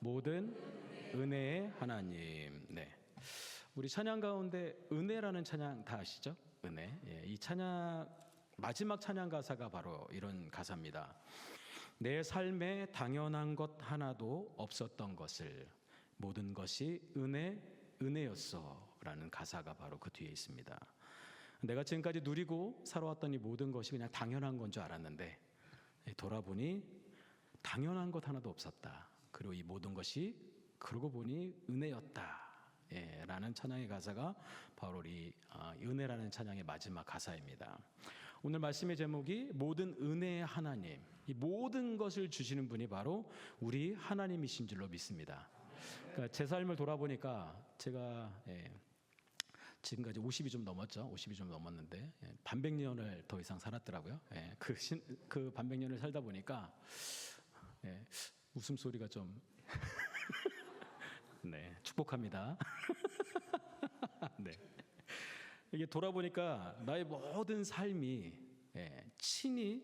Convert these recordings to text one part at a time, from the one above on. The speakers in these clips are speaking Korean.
모든 은혜의 하나님. 네. 우리 찬양 가운데 은혜라는 찬양 다 아시죠? 은혜. 예, 이 찬양 마지막 찬양 가사가 바로 이런 가사입니다. 내 삶에 당연한 것 하나도 없었던 것을 모든 것이 은혜였어라는 가사가 바로 그 뒤에 있습니다. 내가 지금까지 누리고 살아왔던 이 모든 것이 그냥 당연한 건 줄 알았는데 돌아보니 당연한 것 하나도 없었다. 그리고 이 모든 것이 그러고 보니 은혜였다. 라는 찬양의 가사가 바로 이 은혜라는 찬양의 마지막 가사입니다. 오늘 말씀의 제목이 모든 은혜의 하나님, 이 모든 것을 주시는 분이 바로 우리 하나님이신 줄로 믿습니다. 그러니까 제 삶을 돌아보니까 제가 지금까지 50이 좀 넘었죠. 50이 좀 넘었는데 반백년을 더 이상 살았더라고요. 그 반백년을 살다 보니까 웃음소리가 좀 네, 축복합니다. 네. 이게 돌아보니까 나의 모든 삶이 친히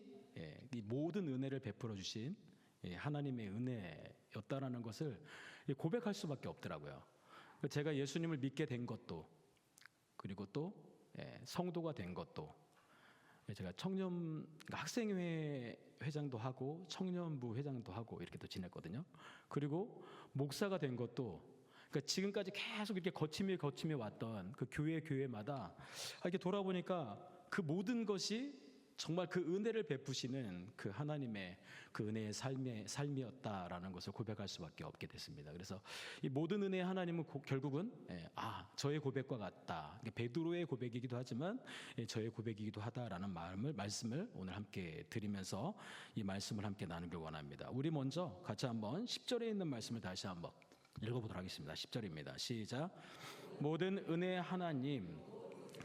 이 모든 은혜를 베풀어 주신 하나님의 은혜였다라는 것을 고백할 수밖에 없더라고요. 제가 예수님을 믿게 된 것도, 그리고 또 성도가 된 것도, 제가 학생회 회장도 하고 청년부 회장도 하고 이렇게 또 지냈거든요. 그리고 목사가 된 것도, 그러니까 지금까지 계속 이렇게 거침에 왔던 그 교회마다 이렇게 돌아보니까 그 모든 것이 정말 그 은혜를 베푸시는 그 하나님의 그 은혜의 삶이었다라는 것을 고백할 수밖에 없게 됐습니다. 그래서 이 모든 은혜의 하나님은 결국은 저의 고백과 같다. 베드로의 고백이기도 하지만 저의 고백이기도 하다라는 말씀을 오늘 함께 드리면서 이 말씀을 함께 나누길 원합니다. 우리 먼저 같이 한번 10절에 있는 말씀을 다시 한번 읽어보도록 하겠습니다. 10절입니다. 시작. 모든 은혜의 하나님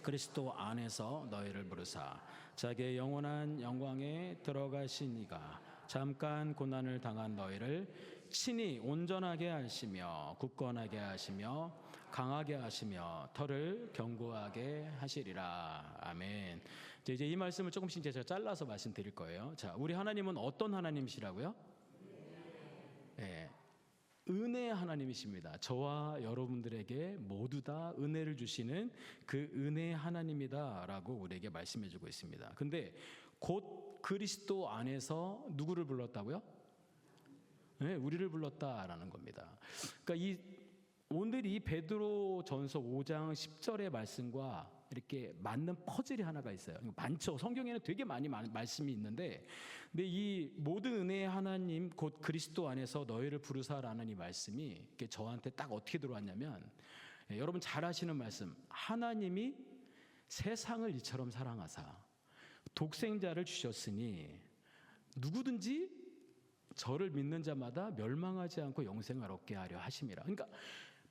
그리스도 안에서 너희를 부르사 자기의 영원한 영광에 들어가신 이가 잠깐 고난을 당한 너희를 친히 온전하게 하시며 굳건하게 하시며 강하게 하시며 털을 견고하게 하시리라. 아멘. 이제 이 말씀을 조금씩 제가 잘라서 말씀드릴 거예요. 자, 우리 하나님은 어떤 하나님이시라고요? 은혜의 하나님이십니다. 저와 여러분들에게 모두 다 은혜를 주시는 그 은혜의 하나님이다라고 우리에게 말씀해주고 있습니다. 근데 곧 그리스도 안에서 누구를 불렀다고요? 우리를 불렀다라는 겁니다. 그러니까 오늘 이 베드로전서 5장 10절의 말씀과 이렇게 맞는 퍼즐이 하나가 있어요. 많죠. 성경에는 되게 많이 말씀이 있는데, 근데 이 모든 은혜의 하나님 곧 그리스도 안에서 너희를 부르사라는 이 말씀이 이렇게 저한테 딱 어떻게 들어왔냐면, 여러분 잘 아시는 말씀, 하나님이 세상을 이처럼 사랑하사 독생자를 주셨으니 누구든지 저를 믿는 자마다 멸망하지 않고 영생을 얻게 하려 하심이라. 그러니까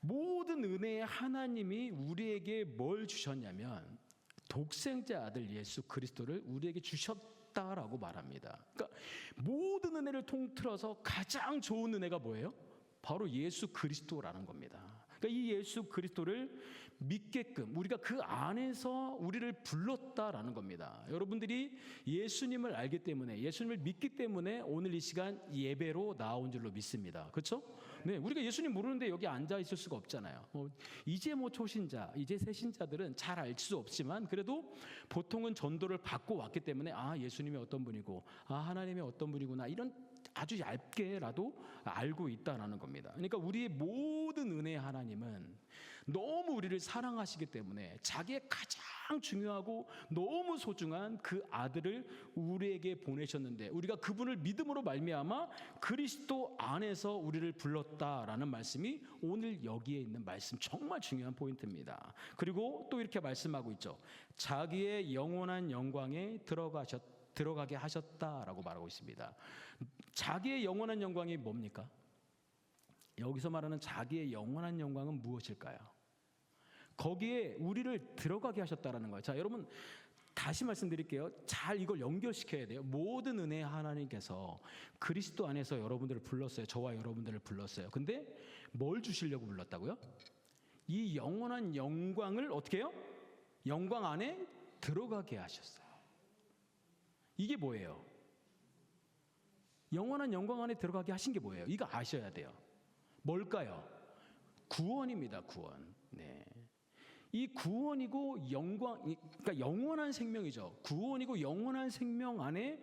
모든 은혜의 하나님이 우리에게 뭘 주셨냐면 독생자 아들 예수 그리스도를 우리에게 주셨다라고 말합니다. 그러니까 모든 은혜를 통틀어서 가장 좋은 은혜가 뭐예요? 바로 예수 그리스도라는 겁니다. 그러니까 이 예수 그리스도를 믿게끔 우리가 그 안에서 우리를 불렀다라는 겁니다. 여러분들이 예수님을 알기 때문에, 예수님을 믿기 때문에 오늘 이 시간 예배로 나온 줄로 믿습니다. 그렇죠? 네, 우리가 예수님 모르는데 여기 앉아 있을 수가 없잖아요. 이제 초신자, 이제 새신자들은 잘 알 수 없지만 그래도 보통은 전도를 받고 왔기 때문에 예수님이 어떤 분이고 하나님이 어떤 분이구나, 이런 아주 얇게라도 알고 있다라는 겁니다. 그러니까 우리의 모든 은혜의 하나님은 너무 우리를 사랑하시기 때문에 자기의 가장 중요하고 너무 소중한 그 아들을 우리에게 보내셨는데, 우리가 그분을 믿음으로 말미암아 그리스도 안에서 우리를 불렀다라는 말씀이 오늘 여기에 있는 말씀, 정말 중요한 포인트입니다. 그리고 또 이렇게 말씀하고 있죠. 자기의 영원한 영광에 들어가게 하셨다라고 말하고 있습니다. 자기의 영원한 영광이 뭡니까? 여기서 말하는 자기의 영원한 영광은 무엇일까요? 거기에 우리를 들어가게 하셨다라는 거예요. 자, 여러분 다시 말씀드릴게요. 잘 이걸 연결시켜야 돼요. 모든 은혜의 하나님께서 그리스도 안에서 여러분들을 불렀어요. 저와 여러분들을 불렀어요. 근데 뭘 주시려고 불렀다고요? 이 영원한 영광을 어떻게 해요? 영광 안에 들어가게 하셨어요. 이게 뭐예요? 영원한 영광 안에 들어가게 하신 게 뭐예요? 이거 아셔야 돼요. 뭘까요? 구원입니다. 구원. 네. 이 구원이고 그러니까 영원한 생명이죠. 구원이고 영원한 생명 안에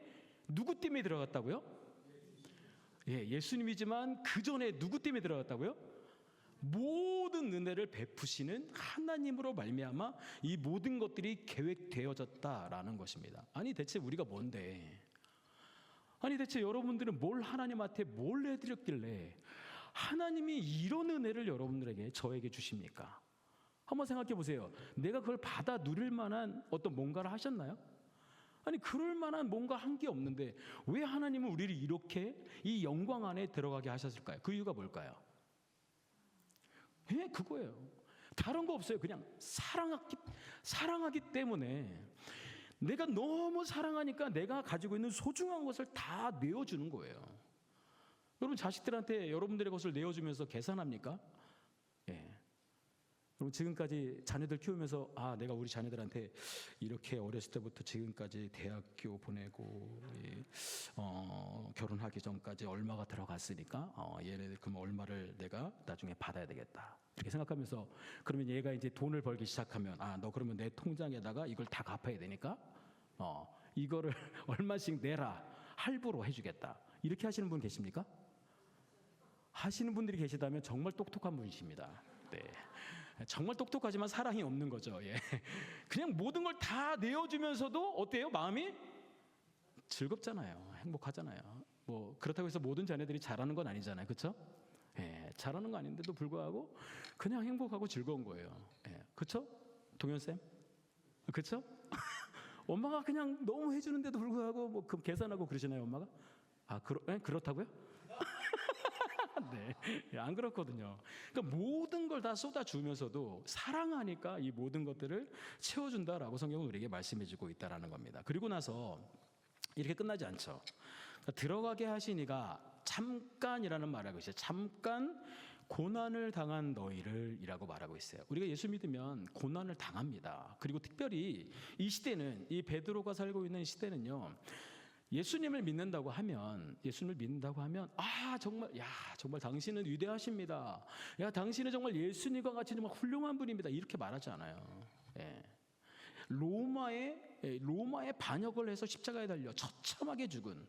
누구 때문에 들어갔다고요? 예, 예수님이지만 그 전에 누구 때문에 들어갔다고요? 모든 은혜를 베푸시는 하나님으로 말미암아 이 모든 것들이 계획되어졌다라는 것입니다. 아니 대체 우리가 뭔데? 아니 대체 여러분들은 뭘 하나님한테 뭘 해드렸길래 하나님이 이런 은혜를 여러분들에게 저에게 주십니까? 한번 생각해 보세요. 내가 그걸 받아 누릴 만한 어떤 뭔가를 하셨나요? 아니 그럴 만한 뭔가 한 게 없는데 왜 하나님은 우리를 이렇게 이 영광 안에 들어가게 하셨을까요? 그 이유가 뭘까요? 예, 그거예요. 다른 거 없어요. 그냥 사랑하기 때문에 내가 너무 사랑하니까 내가 가지고 있는 소중한 것을 다 내어주는 거예요. 여러분 자식들한테 여러분들의 것을 내어주면서 계산합니까? 예. 여러분 지금까지 자녀들 키우면서 내가 우리 자녀들한테 이렇게 어렸을 때부터 지금까지 대학교 보내고 결혼하기 전까지 얼마가 들어갔으니까 얘네들 그럼 얼마를 내가 나중에 받아야 되겠다 이렇게 생각하면서 그러면 얘가 이제 돈을 벌기 시작하면 너 그러면 내 통장에다가 이걸 다 갚아야 되니까 이거를 얼마씩 내라 할부로 해주겠다 이렇게 하시는 분 계십니까? 하시는 분들이 계시다면 정말 똑똑한 분이십니다. 네. 정말 똑똑하지만 사랑이 없는 거죠. 예. 그냥 모든 걸 다 내어주면서도 어때요? 마음이 즐겁잖아요. 행복하잖아요. 뭐 그렇다고 해서 모든 자녀들이 잘하는 건 아니잖아요. 그렇죠? 예, 잘하는 거 아닌데도 불구하고 그냥 행복하고 즐거운 거예요. 예, 그렇죠? 동현 쌤, 그렇죠? 엄마가 그냥 너무 해주는데도 불구하고 뭐 계산하고 그러시나요, 엄마가? 그렇다고요? 네, 안 그렇거든요. 그러니까 모든 걸 다 쏟아주면서도 사랑하니까 이 모든 것들을 채워준다라고 성경은 우리에게 말씀해주고 있다라는 겁니다. 그리고 나서 이렇게 끝나지 않죠. 그러니까 들어가게 하시니가 잠깐이라는 말을 하고 있어요. 잠깐 고난을 당한 너희를이라고 말하고 있어요. 우리가 예수 믿으면 고난을 당합니다. 그리고 특별히 이 시대는 이 베드로가 살고 있는 시대는요. 예수님을 믿는다고 하면 정말 당신은 위대하십니다. 당신은 정말 예수님과 같이 정말 훌륭한 분입니다. 이렇게 말하지 않아요. 예. 로마의 반역을 해서 십자가에 달려 처참하게 죽은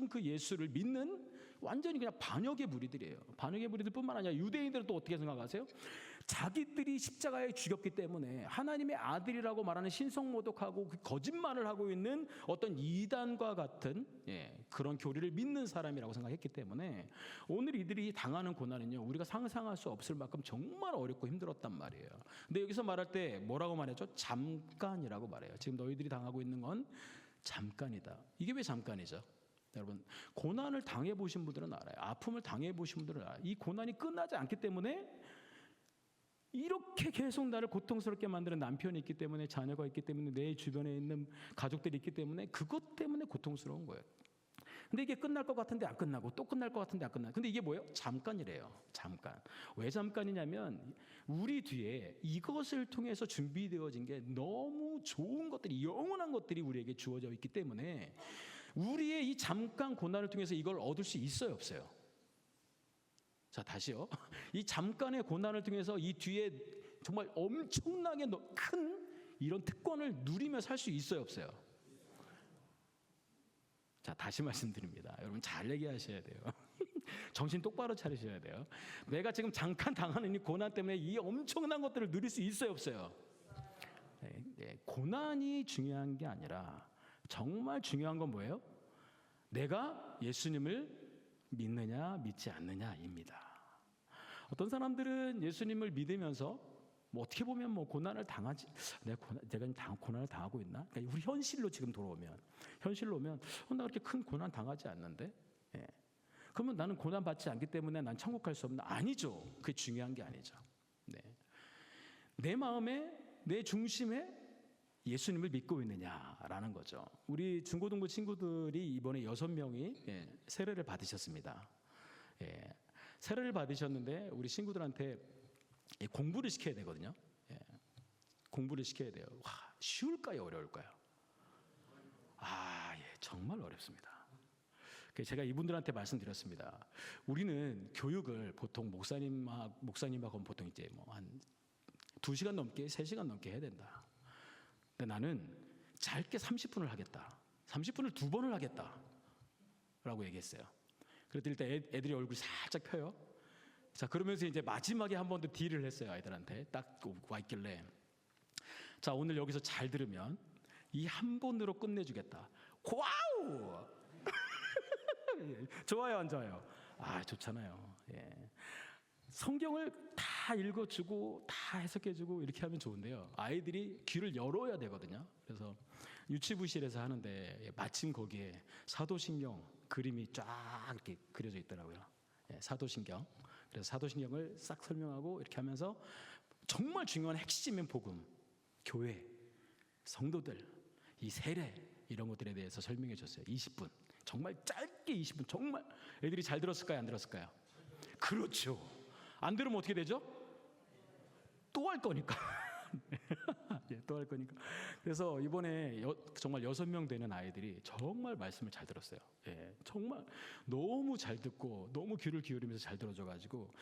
그 예수를 믿는 완전히 그냥 반역의 무리들이에요. 반역의 무리들뿐만 아니라 유대인들은 또 어떻게 생각하세요? 자기들이 십자가에 죽였기 때문에 하나님의 아들이라고 말하는 신성모독하고 그 거짓말을 하고 있는 어떤 이단과 같은 그런 교리를 믿는 사람이라고 생각했기 때문에 오늘 이들이 당하는 고난은요 우리가 상상할 수 없을 만큼 정말 어렵고 힘들었단 말이에요. 근데 여기서 말할 때 뭐라고 말했죠? 잠깐이라고 말해요. 지금 너희들이 당하고 있는 건 잠깐이다. 이게 왜 잠깐이죠? 여러분 고난을 당해보신 분들은 알아요. 아픔을 당해보신 분들은 알아요. 이 고난이 끝나지 않기 때문에 이렇게 계속 나를 고통스럽게 만드는 남편이 있기 때문에 자녀가 있기 때문에 내 주변에 있는 가족들이 있기 때문에 그것 때문에 고통스러운 거예요. 근데 이게 끝날 것 같은데 안 끝나고 또 끝날 것 같은데 안 끝나고 근데 이게 뭐예요? 잠깐이래요. 잠깐. 왜 잠깐이냐면 우리 뒤에 이것을 통해서 준비되어진 게 너무 좋은 것들이 영원한 것들이 우리에게 주어져 있기 때문에 우리의 이 잠깐 고난을 통해서 이걸 얻을 수 있어요 없어요? 자 다시요. 이 잠깐의 고난을 통해서 이 뒤에 정말 엄청나게 큰 이런 특권을 누리며 살 수 있어요 없어요? 자 다시 말씀드립니다. 여러분 잘 얘기하셔야 돼요. 정신 똑바로 차리셔야 돼요. 내가 지금 잠깐 당하는 이 고난 때문에 이 엄청난 것들을 누릴 수 있어요 없어요? 고난이 중요한 게 아니라 정말 중요한 건 뭐예요? 내가 예수님을 믿느냐 믿지 않느냐입니다. 어떤 사람들은 예수님을 믿으면서 뭐 어떻게 보면 뭐 고난을 당하지 내가 고난을 당하고 있나? 그러니까 우리 현실로 지금 돌아오면 현실로 오면 나 그렇게 큰 고난 당하지 않는데 그러면 나는 고난 받지 않기 때문에 난 천국 갈 수 없나? 아니죠. 그게 중요한 게 아니죠. 내 마음에 내 중심에 예수님을 믿고 있느냐라는 거죠. 우리 중고등부 친구들이 이번에 6명이 세례를 받으셨습니다. 세례를 받으셨는데 우리 친구들한테 공부를 시켜야 되거든요. 공부를 시켜야 돼요. 쉬울까요? 어려울까요? 정말 어렵습니다. 제가 이분들한테 말씀드렸습니다. 우리는 교육을 보통 목사님하고 보통 이제 뭐 한 2시간 넘게, 3시간 넘게 해야 된다. 근데 나는 짧게 30분을 하겠다. 30분을 2번을 하겠다. 라고 얘기했어요. 그랬더니 일단 애들이 얼굴이 살짝 펴요. 자, 그러면서 이제 마지막에 한 번 더 딜을 했어요. 아이들한테 딱 와 있길래, 자, 오늘 여기서 잘 들으면 이 한 번으로 끝내주겠다. 와우! 좋아요, 안 좋아요? 아, 좋잖아요. 예. 성경을 다 읽어주고 다 해석해주고 이렇게 하면 좋은데요, 아이들이 귀를 열어야 되거든요. 그래서 유치부실에서 하는데 마침 거기에 사도신경 그림이 쫙 이렇게 그려져 있더라고요. 예, 사도신경. 그래서 사도신경을 싹 설명하고 이렇게 하면서 정말 중요한 핵심인 복음, 교회, 성도들, 이 세례 이런 것들에 대해서 설명해 줬어요. 20분. 정말 짧게 20분. 정말 애들이 잘 들었을까요? 안 들었을까요? 그렇죠. 안 들으면 어떻게 되죠? 또 할 거니까. 예, 또 할 거니까. 그래서 이번에 정말 6명 되는 아이들이 정말 말씀을 잘 들었어요. 예, 정말 너무 잘 듣고 너무 귀를 기울이면서 잘 들어줘가지고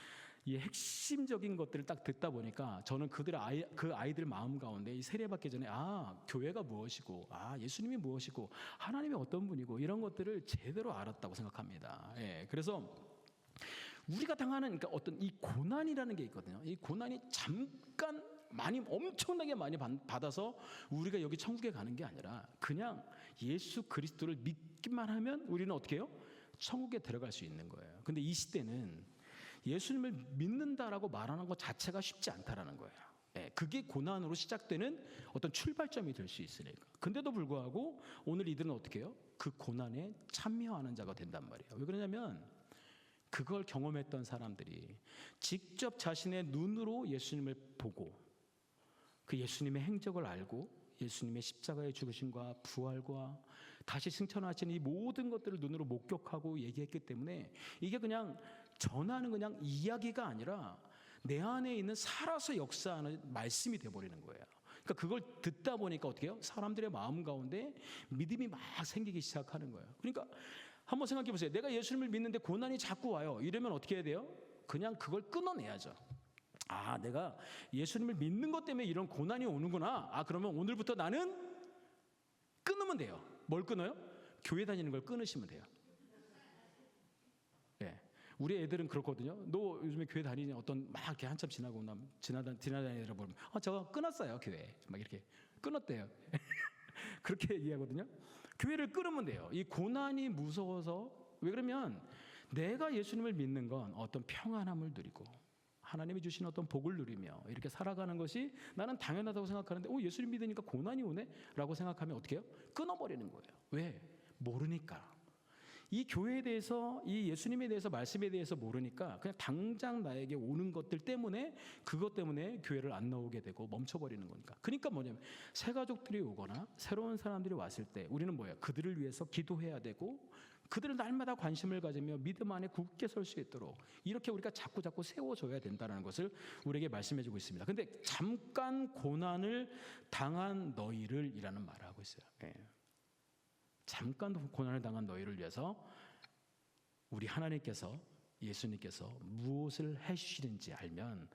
이 핵심적인 것들을 딱 듣다 보니까 저는 그 아이들 마음 가운데 이 세례받기 전에 교회가 무엇이고 예수님이 무엇이고 하나님이 어떤 분이고 이런 것들을 제대로 알았다고 생각합니다. 예, 그래서 우리가 당하는 그러니까 어떤 이 고난이라는 게 있거든요. 이 고난이 잠깐 엄청나게 많이 받아서 우리가 여기 천국에 가는 게 아니라 그냥 예수 그리스도를 믿기만 하면 우리는 어떻게 해요? 천국에 들어갈 수 있는 거예요. 근데 이 시대는 예수님을 믿는다라고 말하는 것 자체가 쉽지 않다라는 거예요. 예, 그게 고난으로 시작되는 어떤 출발점이 될 수 있으니까. 근데도 불구하고 오늘 이들은 어떻게 해요? 그 고난에 참여하는 자가 된단 말이에요. 왜 그러냐면 그걸 경험했던 사람들이 직접 자신의 눈으로 예수님을 보고 그 예수님의 행적을 알고 예수님의 십자가의 죽으심과 부활과 다시 승천하신 이 모든 것들을 눈으로 목격하고 얘기했기 때문에 이게 그냥 전하는 그냥 이야기가 아니라 내 안에 있는 살아서 역사하는 말씀이 돼버리는 거예요. 그러니까 그걸 듣다 보니까 어떻게 해요? 사람들의 마음 가운데 믿음이 막 생기기 시작하는 거예요. 그러니까 한번 생각해 보세요. 내가 예수님을 믿는데 고난이 자꾸 와요. 이러면 어떻게 해야 돼요? 그냥 그걸 끊어내야죠. 내가 예수님을 믿는 것 때문에 이런 고난이 오는구나. 그러면 오늘부터 나는 끊으면 돼요. 뭘 끊어요? 교회 다니는 걸 끊으시면 돼요. 예. 우리 애들은 그렇거든요. 너 요즘에 교회 다니냐? 막 이렇게 한참 지나고 지나다니는 애들 보면 저 끊었어요, 교회. 막 이렇게 끊었대요. 그렇게 얘기하거든요. 교회를 끊으면 돼요. 이 고난이 무서워서. 왜 그러면 내가 예수님을 믿는 건 어떤 평안함을 누리고 하나님이 주신 어떤 복을 누리며 이렇게 살아가는 것이 나는 당연하다고 생각하는데 예수님 믿으니까 고난이 오네? 라고 생각하면 어떻게 해요? 끊어버리는 거예요. 왜? 모르니까. 이 교회에 대해서, 이 예수님에 대해서, 말씀에 대해서 모르니까 그냥 당장 나에게 오는 것들 때문에 그것 때문에 교회를 안 나오게 되고 멈춰버리는 거니까. 그러니까 뭐냐면 새 가족들이 오거나 새로운 사람들이 왔을 때 우리는 뭐예요? 그들을 위해서 기도해야 되고 그들을 날마다 관심을 가지며 믿음 안에 굳게 설 수 있도록 이렇게 우리가 자꾸 세워줘야 된다는 것을 우리에게 말씀해주고 있습니다. 근데 잠깐 고난을 당한 너희를 이라는 말을 하고 있어요. 예. 잠깐 고난을 당한 너희를 위해서 우리 하나님께서, 예수님께서 무엇을 해주시는지 알면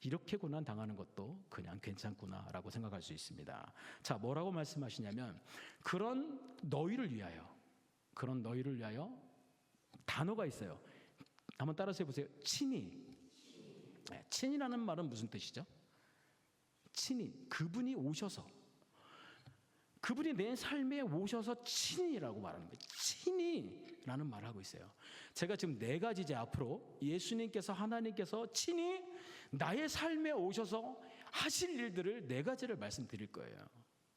이렇게 고난 당하는 것도 그냥 괜찮구나라고 생각할 수 있습니다. 자, 뭐라고 말씀하시냐면 그런 너희를 위하여 단어가 있어요. 한번 따라서 해보세요. 친히. 네, 친이라는 말은 무슨 뜻이죠? 친히, 그분이 오셔서, 그분이 내 삶에 오셔서 친이라고 말하는 거예요. 친이라는 말을 하고 있어요. 제가 지금 4가지 이제 앞으로 예수님께서, 하나님께서 친히 나의 삶에 오셔서 하실 일들을 4가지를 말씀드릴 거예요.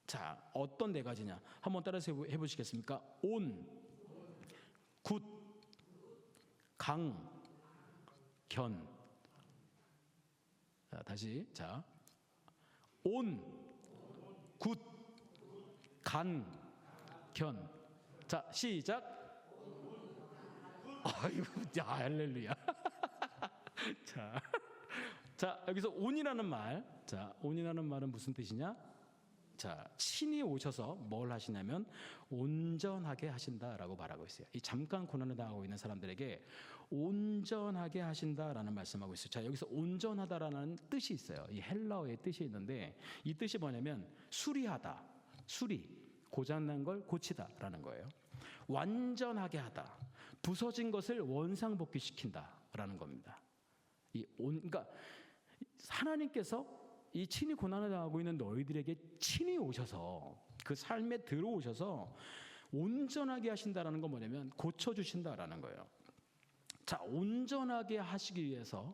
자, 어떤 4가지냐? 한번 따라서 해보시겠습니까? 온, 굿, 강, 견. 자, 다시. 자, 온, 굿, 간, 견. 자, 시작. 아이고, 야, 할렐루야. 자, 여기서 온이라는 말. 자, 온이라는 말은 무슨 뜻이냐? 자, 친히 오셔서 뭘 하시냐면 온전하게 하신다라고 말하고 있어요. 이 잠깐 고난을 당하고 있는 사람들에게 온전하게 하신다라는 말씀하고 있어요. 자, 여기서 온전하다라는 뜻이 있어요. 이 헬라어의 뜻이 있는데 이 뜻이 뭐냐면 수리하다, 수리, 고장난 걸 고치다라는 거예요. 완전하게 하다, 부서진 것을 원상복귀시킨다라는 겁니다. 그러니까 하나님께서 이 친히 고난을 당하고 있는 너희들에게 친히 오셔서 그 삶에 들어오셔서 온전하게 하신다라는 건 뭐냐면 고쳐주신다라는 거예요. 자, 온전하게 하시기 위해서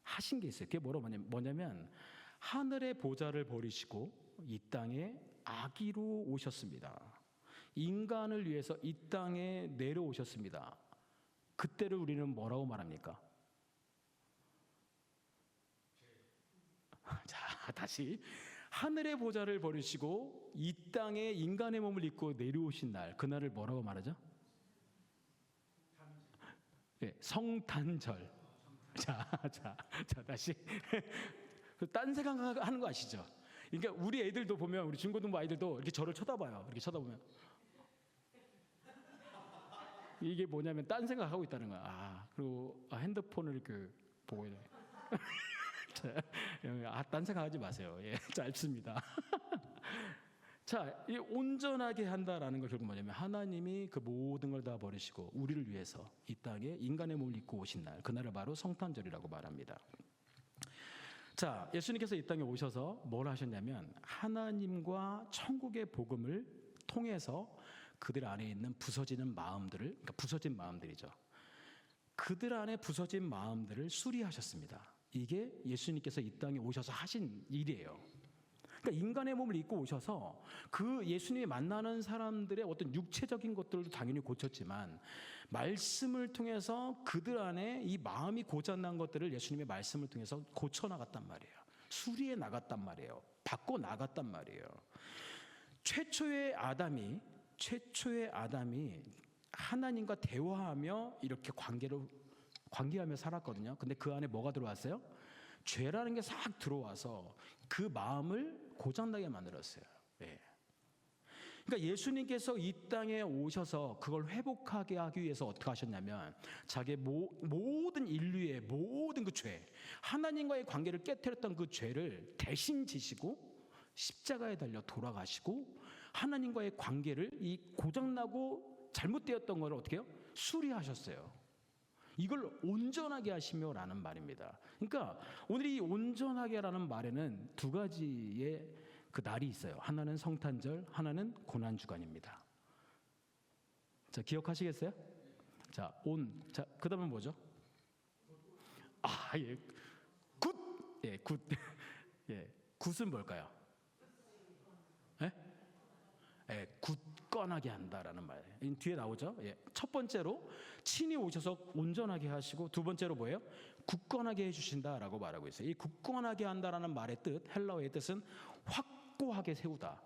하신 게 있어요. 그게 뭐냐면 하늘의 보좌를 버리시고 이 땅에 아기로 오셨습니다. 인간을 위해서 이 땅에 내려오셨습니다. 그때를 우리는 뭐라고 말합니까? 자, 다시 하늘의 보좌를 버리시고 이 땅에 인간의 몸을 입고 내려오신 날, 그날을 뭐라고 말하죠? 네, 성탄절. 자, 다시 딴 생각하는 거 아시죠? 그러니까 우리 애들도 보면, 우리 중고등부 아이들도 이렇게 저를 쳐다봐요. 이렇게 쳐다보면 이게 뭐냐면 딴 생각하고 있다는 거야. 그리고 핸드폰을 보고 있네. 딴 생각하지 마세요. 예, 짧습니다. 자, 이 온전하게 한다라는 걸 결국 뭐냐면 하나님이 그 모든 걸 다 버리시고 우리를 위해서 이 땅에 인간의 몸을 입고 오신 날, 그날을 바로 성탄절이라고 말합니다. 자, 예수님께서 이 땅에 오셔서 뭘 하셨냐면 하나님과 천국의 복음을 통해서 그들 안에 있는 부서지는 마음들을, 그러니까 부서진 마음들이죠. 그들 안에 부서진 마음들을 수리하셨습니다. 이게 예수님께서 이 땅에 오셔서 하신 일이에요. 그러니까 인간의 몸을 입고 오셔서 그 예수님이 만나는 사람들의 어떤 육체적인 것들도 당연히 고쳤지만 말씀을 통해서 그들 안에 이 마음이 고장난 것들을 예수님의 말씀을 통해서 고쳐나갔단 말이에요. 수리해 나갔단 말이에요. 바꿔 나갔단 말이에요. 최초의 아담이 하나님과 대화하며 이렇게 관계하며 살았거든요. 근데 그 안에 뭐가 들어왔어요? 죄라는 게 싹 들어와서 그 마음을 고장나게 만들었어요. 네. 그러니까 예수님께서 이 땅에 오셔서 그걸 회복하게 하기 위해서 어떻게 하셨냐면 자기의 모든 인류의 모든 그 죄, 하나님과의 관계를 깨뜨렸던 그 죄를 대신 지시고 십자가에 달려 돌아가시고 하나님과의 관계를 이 고장나고 잘못되었던 걸 어떻게 해요? 수리하셨어요. 이걸 온전하게 하시며라는 말입니다. 그러니까 오늘 이 온전하게라는 말에는 두 가지의 그 날이 있어요. 하나는 성탄절, 하나는 고난주간입니다. 자, 기억하시겠어요? 자, 자, 그 다음은 뭐죠? 예, 굿! 예, 굿. 예, 굿은 뭘까요? 예? 예, 굳건하게 한다라는 말. 뒤에 나오죠. 예. 첫 번째로 친히 오셔서 온전하게 하시고 두 번째로 뭐예요? 굳건하게 해주신다라고 말하고 있어요. 이 굳건하게 한다라는 말의 뜻, 헬라어의 뜻은 확고하게 세우다.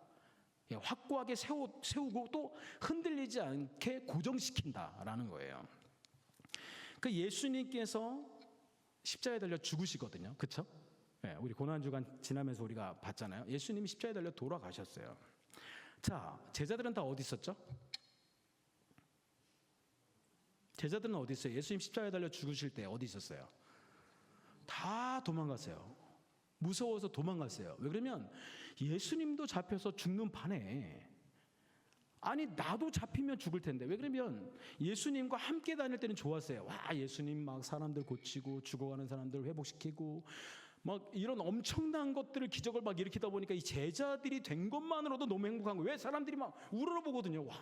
예, 확고하게 세우고 또 흔들리지 않게 고정시킨다라는 거예요. 그 예수님께서 십자가에 달려 죽으시거든요. 그렇죠? 예, 우리 고난주간 지나면서 우리가 봤잖아요. 예수님이 십자가에 달려 돌아가셨어요. 자, 제자들은 다 어디 있었죠? 제자들은 어디 있어요? 예수님 십자가에 달려 죽으실 때 어디 있었어요? 다 도망갔어요. 무서워서 도망갔어요. 왜 그러면 예수님도 잡혀서 죽는 판에, 아니 나도 잡히면 죽을 텐데, 왜 그러면 예수님과 함께 다닐 때는 좋았어요. 와, 예수님 막 사람들 고치고 죽어가는 사람들 회복시키고 막 이런 엄청난 것들을, 기적을 막 일으키다 보니까 이 제자들이 된 것만으로도 너무 행복한 거예요. 왜? 사람들이 막 우러러보거든요. 와,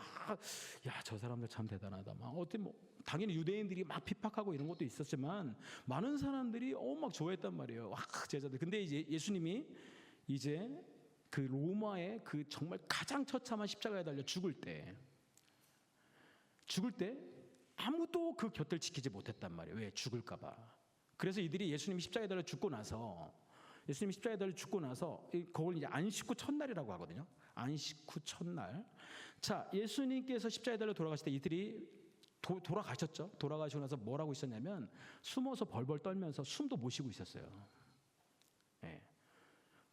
야, 저 사람들 참 대단하다. 막 어때, 뭐 당연히 유대인들이 막 핍박하고 이런 것도 있었지만 많은 사람들이 막 좋아했단 말이에요. 와, 제자들. 근데 이제 예수님이 이제 그 로마의 그 정말 가장 처참한 십자가에 달려 죽을 때 아무도 그 곁을 지키지 못했단 말이에요. 왜? 죽을까봐. 그래서 이들이 예수님이 십자가에 달려 죽고 나서 그걸 이제 안식 후 첫날이라고 하거든요. 안식 후 첫날. 자, 예수님께서 십자가에 달려 돌아가실 때 이들이 돌아가셨죠. 돌아가시고 나서 뭘 하고 있었냐면 숨어서 벌벌 떨면서 숨도 못 쉬고 있었어요. 네.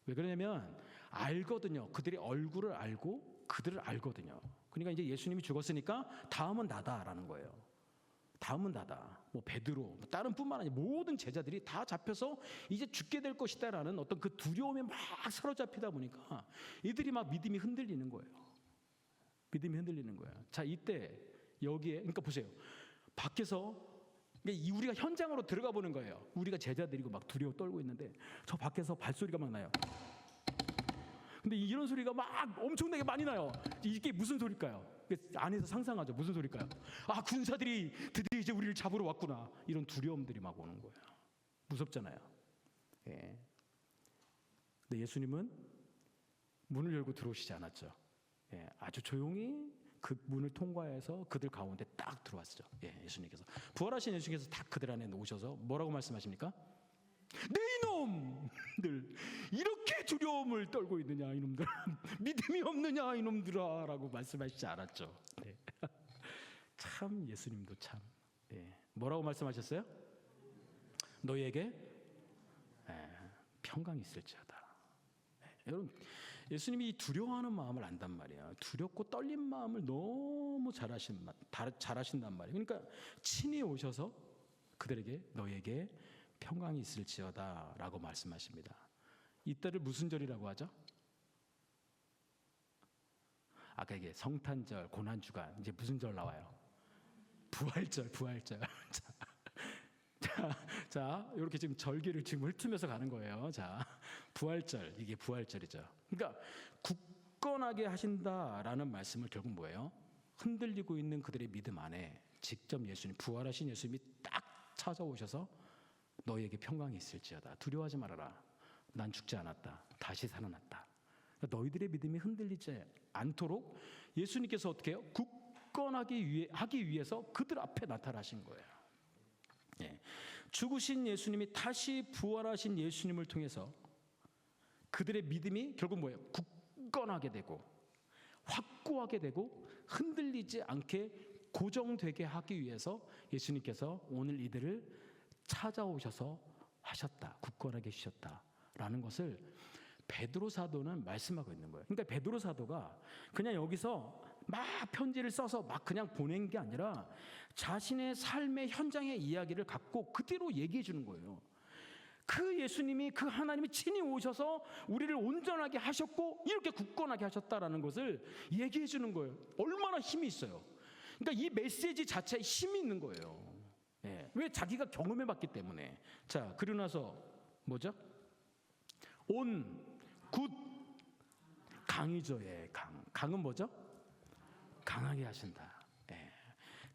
왜 그러냐면 알거든요. 그들의 얼굴을 알고 그들을 알거든요. 그러니까 이제 예수님이 죽었으니까 다음은 나다라는 거예요. 다음은 나다. 뭐 베드로, 뭐 다른 뿐만 아니라 모든 제자들이 다 잡혀서 이제 죽게 될 것이다라는 어떤 그 두려움에 막 사로잡히다 보니까 이들이 막 믿음이 흔들리는 거예요. 믿음이 흔들리는 거예요. 자, 이때 여기에 그러니까 보세요. 밖에서 그러니까 우리가 현장으로 들어가 보는 거예요. 우리가 제자들이고 막 두려워 떨고 있는데 저 밖에서 발소리가 막 나요. 근데 이런 소리가 막 엄청나게 많이 나요. 이게 무슨 소리일까요? 안에서 상상하죠. 무슨 소리일까요? 아, 군사들이 드디어 이제 우리를 잡으러 왔구나. 이런 두려움들이 막 오는 거예요. 무섭잖아요. 예. 근데 예수님은 문을 열고 들어오시지 않았죠. 예. 아주 조용히 그 문을 통과해서 그들 가운데 딱 들어왔죠. 예. 예수님께서 부활하신 예수님께서 딱 그들 안에 오셔서 뭐라고 말씀하십니까? 네 이놈들, 이렇게 두려움을 떨고 있느냐 이놈들, 믿음이 없느냐 이놈들아 라고 말씀하시지 않았죠. 네. 참 예수님도 참 뭐라고 말씀하셨어요? 너희에게 평강이 있을지어다. 여러분, 예수님이 두려워하는 마음을 안단 말이에요. 두렵고 떨린 마음을 너무 잘 아신단 말이에요. 그러니까 친히 오셔서 그들에게 너희에게 평강이 있을지어다 라고 말씀하십니다. 이때를 무슨 절이라고 하죠? 아까 이게 성탄절, 고난주간, 이제 무슨 절 나와요? 부활절. 자, 이렇게 지금 절기를 지금 훑으면서 가는 거예요. 자, 부활절, 이게 부활절이죠. 그러니까 굳건하게 하신다라는 말씀을 결국 뭐예요? 흔들리고 있는 그들의 믿음 안에 직접 예수님, 부활하신 예수님이 딱 찾아오셔서 너희에게 평강이 있을지어다. 두려워하지 말아라. 난 죽지 않았다. 다시 살아났다. 너희들의 믿음이 흔들리지 않도록 예수님께서 어떻게 해요? 굳건하게 하기 위해서 그들 앞에 나타나신 거예요. 예. 죽으신 예수님이 다시 부활하신 예수님을 통해서 그들의 믿음이 결국 뭐예요? 굳건하게 되고 확고하게 되고 흔들리지 않게 고정되게 하기 위해서 예수님께서 오늘 이들을 찾아오셔서 하셨다. 굳건하게 해주셨다라는 것을 베드로 사도는 말씀하고 있는 거예요. 그러니까 베드로 사도가 그냥 여기서 막 편지를 써서 막 그냥 보낸 게 아니라 자신의 삶의 현장의 이야기를 갖고 그대로 얘기해 주는 거예요. 그 예수님이, 그 하나님이 친히 오셔서 우리를 온전하게 하셨고 이렇게 굳건하게 하셨다라는 것을 얘기해 주는 거예요. 얼마나 힘이 있어요. 그러니까 이 메시지 자체에 힘이 있는 거예요. 예. 왜? 자기가 경험해 봤기 때문에. 자, 그리고 나서 뭐죠? 굿, 강이죠. 예, 강은 뭐죠? 강하게 하신다. 예.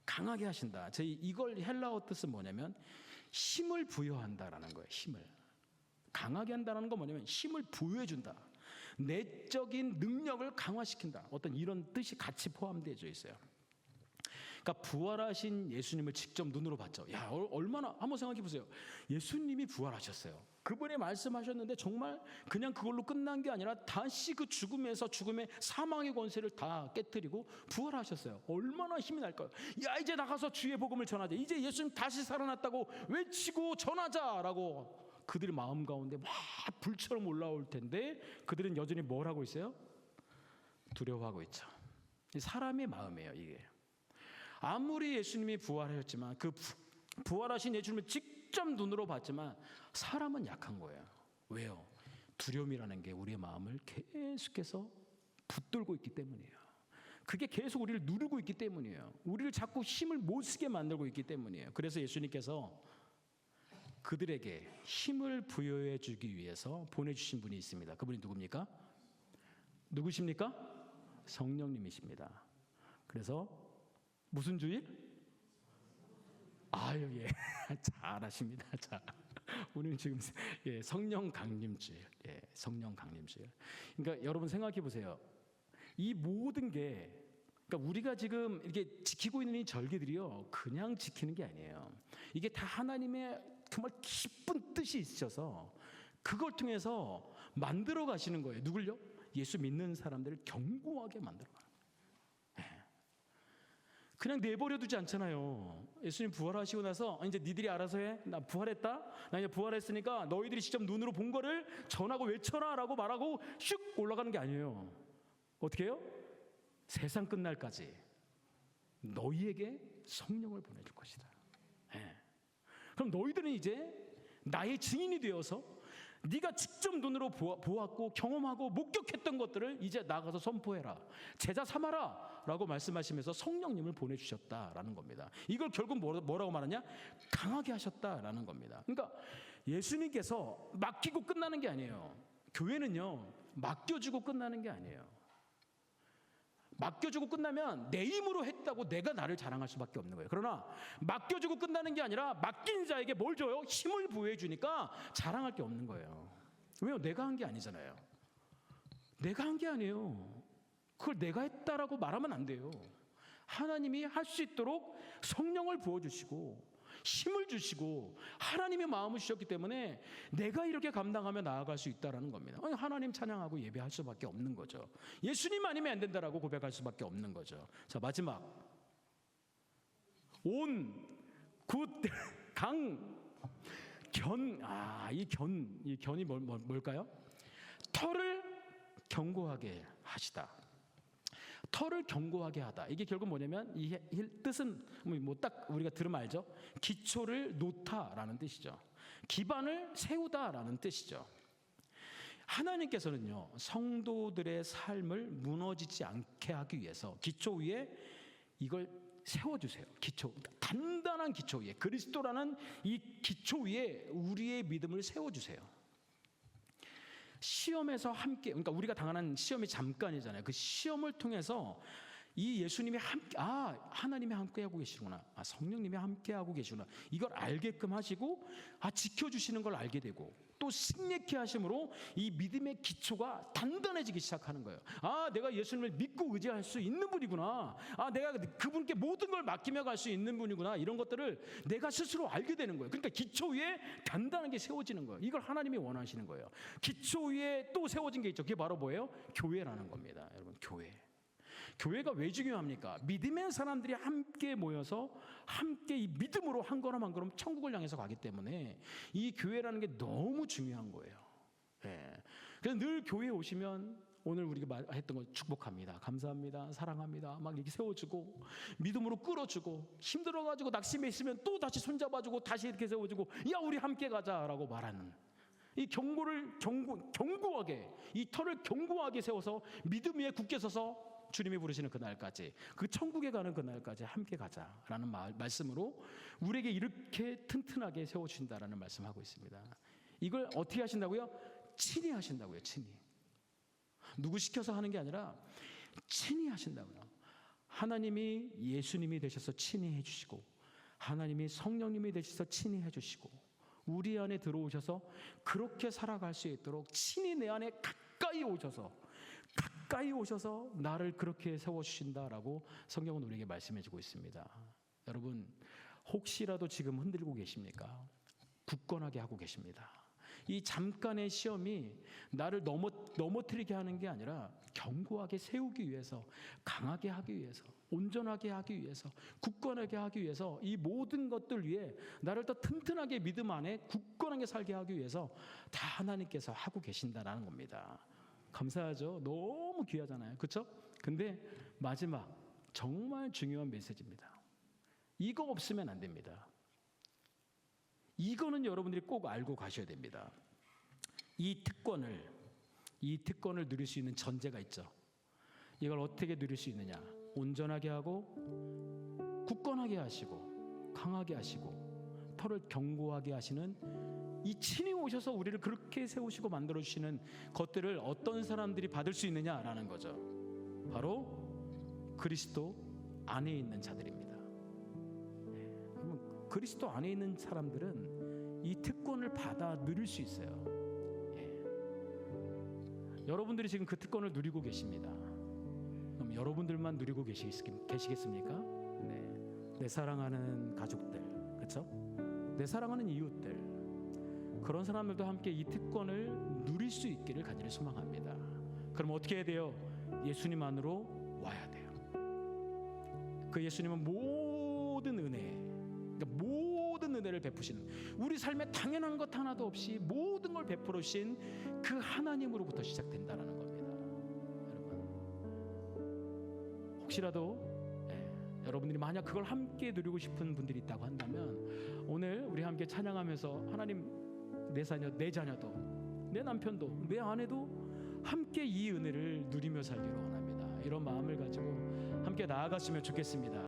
강하게 하신다. 이걸 헬라어 뜻은 뭐냐면 힘을 부여한다라는 거예요. 힘을. 강하게 한다는 건 뭐냐면 힘을 부여해 준다. 내적인 능력을 강화시킨다. 어떤 이런 뜻이 같이 포함되어 있어요. 그러니까 부활하신 예수님을 직접 눈으로 봤죠. 야, 얼마나, 한번 생각해 보세요. 예수님이 부활하셨어요. 그분이 말씀하셨는데 정말 그냥 그걸로 끝난 게 아니라 다시 그 죽음의 사망의 권세를 다 깨뜨리고 부활하셨어요. 얼마나 힘이 날까요? 야, 이제 나가서 주의 복음을 전하자. 이제 예수님 다시 살아났다고 외치고 전하자라고 그들의 마음 가운데 막 불처럼 올라올 텐데 그들은 여전히 뭘 하고 있어요? 두려워하고 있죠. 사람의 마음이에요, 이게. 아무리 예수님이 부활하셨지만 그 부활하신 예수님을 직접 눈으로 봤지만 사람은 약한 거예요. 왜요? 두려움이라는 게 우리의 마음을 계속해서 붙들고 있기 때문이에요. 그게 계속 우리를 누르고 있기 때문이에요. 우리를 자꾸 힘을 못 쓰게 만들고 있기 때문이에요. 그래서 예수님께서 그들에게 힘을 부여해 주기 위해서 보내주신 분이 있습니다. 그분이 누굽니까? 누구십니까? 성령님이십니다. 그래서 무슨 주일? 아유, 예. 잘하십니다. 자, 우리는 지금 성령 강림주일. 예, 성령 강림주일. 그러니까 여러분 생각해 보세요. 이 모든 게 그러니까 우리가 지금 이렇게 지키고 있는 이 절기들이요, 그냥 지키는 게 아니에요. 이게 다 하나님의 정말 깊은 뜻이 있으셔서 그걸 통해서 만들어 가시는 거예요. 누굴요? 예수 믿는 사람들을 견고하게 만들어 가는 거예요. 그냥 내버려 두지 않잖아요. 예수님 부활하시고 나서 이제 니들이 알아서 해. 나 부활했다. 나 이제 부활했으니까 너희들이 직접 눈으로 본 거를 전하고 외쳐라 라고 말하고 슉 올라가는 게 아니에요. 어떻게 해요? 세상 끝날까지 너희에게 성령을 보내줄 것이다. 네. 그럼 너희들은 이제 나의 증인이 되어서 네가 직접 눈으로 보았고 경험하고 목격했던 것들을 이제 나가서 선포해라. 제자 삼아라 라고 말씀하시면서 성령님을 보내주셨다라는 겁니다. 이걸 결국 뭐라고 말하냐? 강하게 하셨다라는 겁니다. 그러니까 예수님께서 맡기고 끝나는 게 아니에요. 교회는요, 맡겨주고 끝나는 게 아니에요. 맡겨주고 끝나면 내 힘으로 했다고 내가 나를 자랑할 수밖에 없는 거예요. 그러나 맡겨주고 끝나는 게 아니라 맡긴 자에게 뭘 줘요? 힘을 부여해 주니까 자랑할 게 없는 거예요. 왜요? 내가 한 게 아니잖아요. 내가 한 게 아니에요. 그걸 내가 했다라고 말하면 안 돼요. 하나님이 할 수 있도록 성령을 부어주시고 힘을 주시고 하나님의 마음을 주셨기 때문에 내가 이렇게 감당하며 나아갈 수 있다는 겁니다. 하나님 찬양하고 예배할 수밖에 없는 거죠. 예수님 아니면 안 된다라고 고백할 수밖에 없는 거죠. 자, 마지막 이 견이 뭘까요? 털을 견고하게 하시다. 털을 견고하게 하다. 이게 결국 뭐냐면 이 뜻은 뭐 딱 우리가 들으면 알죠? 기초를 놓다라는 뜻이죠. 기반을 세우다라는 뜻이죠. 하나님께서는요, 성도들의 삶을 무너지지 않게 하기 위해서 기초 위에 이걸 세워주세요. 기초, 단단한 기초 위에, 그리스도라는 이 기초 위에 우리의 믿음을 세워주세요. 시험에서 함께, 그러니까 우리가 당하는 시험이 잠깐이잖아요. 그 시험을 통해서 이 예수님이 하나님이 함께하고 계시구나, 성령님이 함께하고 계시구나, 이걸 알게끔 하시고 지켜주시는 걸 알게 되고, 또 승리케 하심으로 이 믿음의 기초가 단단해지기 시작하는 거예요. 내가 예수님을 믿고 의지할 수 있는 분이구나, 내가 그분께 모든 걸 맡기며 갈 수 있는 분이구나, 이런 것들을 내가 스스로 알게 되는 거예요. 그러니까 기초 위에 단단하게 세워지는 거예요. 이걸 하나님이 원하시는 거예요. 기초 위에 또 세워진 게 있죠. 그게 바로 뭐예요? 교회라는 겁니다. 여러분, 교회가 왜 중요합니까? 믿음의 사람들이 함께 모여서 함께 이 믿음으로 한 걸음 한 걸음 천국을 향해서 가기 때문에 이 교회라는 게 너무 중요한 거예요. 그래서 늘 교회에 오시면 오늘 우리가 했던 거 축복합니다, 감사합니다, 사랑합니다 막 이렇게 세워주고 믿음으로 끌어주고, 힘들어가지고 낙심해 있으면 또 다시 손잡아주고 다시 이렇게 세워주고, 야 우리 함께 가자라고 말하는 이 견고하게, 이 털을 견고하게 세워서 믿음 위에 굳게 서서 주님이 부르시는 그날까지, 그 천국에 가는 그날까지 함께 가자라는 말씀으로 우리에게 이렇게 튼튼하게 세워주신다라는 말씀하고 있습니다. 이걸 어떻게 하신다고요? 친히 하신다고요. 친히. 누구 시켜서 하는 게 아니라 친히 하신다고요. 하나님이 예수님이 되셔서 친히 해주시고, 하나님이 성령님이 되셔서 친히 해주시고, 우리 안에 들어오셔서 그렇게 살아갈 수 있도록 친히 내 안에 가까이 오셔서 나를 그렇게 세워주신다라고 성경은 우리에게 말씀해주고 있습니다. 여러분, 혹시라도 지금 흔들고 계십니까? 굳건하게 하고 계십니다. 이 잠깐의 시험이 나를 넘어뜨리게 하는 게 아니라 견고하게 세우기 위해서, 강하게 하기 위해서, 온전하게 하기 위해서, 굳건하게 하기 위해서, 이 모든 것들 위해 나를 더 튼튼하게 믿음 안에 굳건하게 살게 하기 위해서 다 하나님께서 하고 계신다라는 겁니다. 감사하죠? 너무 귀하잖아요. 그렇죠? 근데 마지막 정말 중요한 메시지입니다. 이거 없으면 안 됩니다. 이거는 여러분들이 꼭 알고 가셔야 됩니다. 이 특권을 누릴 수 있는 전제가 있죠. 이걸 어떻게 누릴 수 있느냐? 온전하게 하고 굳건하게 하시고 강하게 하시고 털을 견고하게 하시는 이 친히 오셔서 우리를 그렇게 세우시고 만들어주시는 것들을 어떤 사람들이 받을 수 있느냐라는 거죠. 바로 그리스도 안에 있는 자들입니다. 그리스도 안에 있는 사람들은 이 특권을 받아 누릴 수 있어요. 여러분들이 지금 그 특권을 누리고 계십니다. 그럼 여러분들만 누리고 계시겠습니까? 네. 내 사랑하는 가족들, 그렇죠? 내 사랑하는 이웃들, 그런 사람들도 함께 이 특권을 누릴 수 있기를 간절히 소망합니다. 그럼 어떻게 해야 돼요? 예수님 안으로 와야 돼요. 그 예수님은 모든 은혜, 그러니까 모든 은혜를 베푸시는, 우리 삶에 당연한 것 하나도 없이 모든 걸 베풀어 주신 그 하나님으로부터 시작된다라는 겁니다. 여러분, 혹시라도 여러분들이 만약 그걸 함께 누리고 싶은 분들이 있다고 한다면 오늘 우리 함께 찬양하면서 하나님, 내 자녀도, 내 남편도, 내 아내도 함께 이 은혜를 누리며 살기를 원합니다. 이런 마음을 가지고 함께 나아갔으면 좋겠습니다.